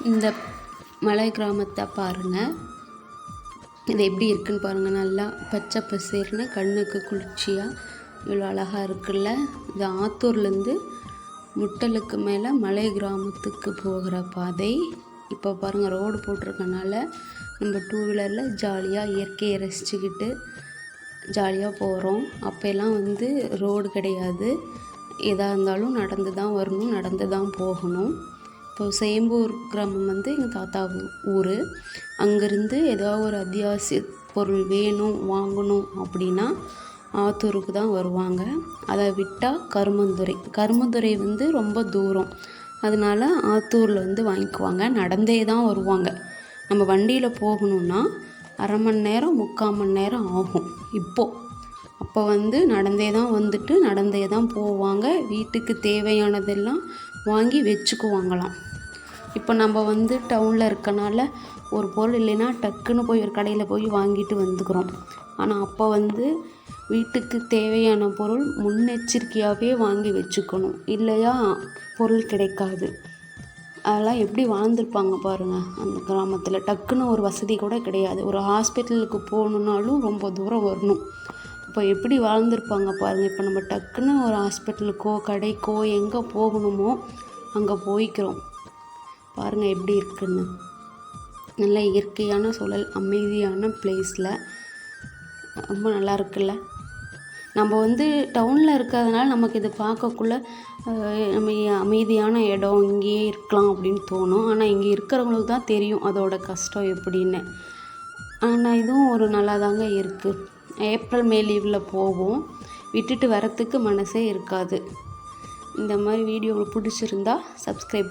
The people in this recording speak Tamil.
இந்த மலை கிராமத்தை பாருங்கள். இது எப்படி இருக்குன்னு பாருங்கள். நல்லா பச்சை பசேர்னு கண்ணுக்கு குளிர்ச்சியாக இவ்வளோ அழகாக இருக்குல்ல. இது ஆத்தூர்லேருந்து முட்டலுக்கு மேலே மலை கிராமத்துக்கு போகிற பாதை. இப்போ பாருங்கள், ரோடு போட்டிருக்கனால நம்ம டூ வீலரில் ஜாலியாக இயற்கையை ரசிச்சுக்கிட்டு ஜாலியாக போகிறோம். அப்போல்லாம் ரோடு கிடையாது. எதாக இருந்தாலும் நடந்து தான் வரணும், நடந்து தான் போகணும். இப்போ சேம்பூர் கிராமம் எங்கள் தாத்தா ஊர். அங்கேருந்து ஏதாவது ஒரு அத்தியாவசிய பொருள் வேணும் வாங்கணும் அப்படின்னா ஆத்தூருக்கு தான் வருவாங்க. அதை விட்டால் கருமந்துறை ரொம்ப தூரம். அதனால ஆத்தூரில் வாங்கிக்குவாங்க. நடந்தே தான் வருவாங்க. நம்ம வண்டியில் போகணுன்னா அரை மணி நேரம் 3/4 மணி நேரம் ஆகும். அப்போ நடந்தே தான் நடந்தே தான் போவாங்க. வீட்டுக்கு தேவையானதெல்லாம் வாங்கி வச்சுக்குவாங்களாம். இப்போ நம்ம டவுனில் இருக்கனால ஒரு பொருள் இல்லைன்னா டக்குன்னு போய் ஒரு கடையில் போய் வாங்கிட்டு வந்துக்கிறோம். ஆனால் அப்போ வீட்டுக்கு தேவையான பொருள் முன்னெச்சரிக்கையாகவே வாங்கி வச்சுக்கணும், இல்லையா பொருள் கிடைக்காது. அதெல்லாம் எப்படி வாழ்ந்துருப்பாங்க பாருங்கள். அந்த கிராமத்தில் டக்குன்னு ஒரு வசதி கூட கிடையாது. ஒரு ஹாஸ்பிட்டலுக்கு போகணுன்னாலும் ரொம்ப தூரம் வரணும். இப்போ எப்படி வாழ்ந்துருப்பாங்க பாருங்கள். இப்போ நம்ம டக்குன்னு ஒரு ஹாஸ்பிட்டலுக்கோ கடைக்கோ எங்கே போகணுமோ அங்கே போய்க்கிறோம். பாருங்கள் எப்படி இருக்குன்னு. நல்ல இயற்கையான சூழல், அமைதியான பிளேஸில் ரொம்ப நல்லா இருக்குல்ல. நம்ம டவுனில் இருக்கிறதுனால நமக்கு இது பார்க்கக்குள்ள நம்ம அமைதியான இடம், இங்கேயே இருக்கலாம் அப்படின்னு தோணும். ஆனால் இங்கே இருக்கிறவங்களுக்கு தான் தெரியும் அதோட கஷ்டம் எப்படின்னு. ஆனால் இதுவும் ஒரு நல்லா தாங்க இருக்குது. ஏப்ரல் மே லீவில் போவோம். விட்டுட்டு வரத்துக்கு மனசே இருக்காது. இந்த மாதிரி வீடியோ உங்களுக்கு பிடிச்சிருந்தா சப்ஸ்கிரைப்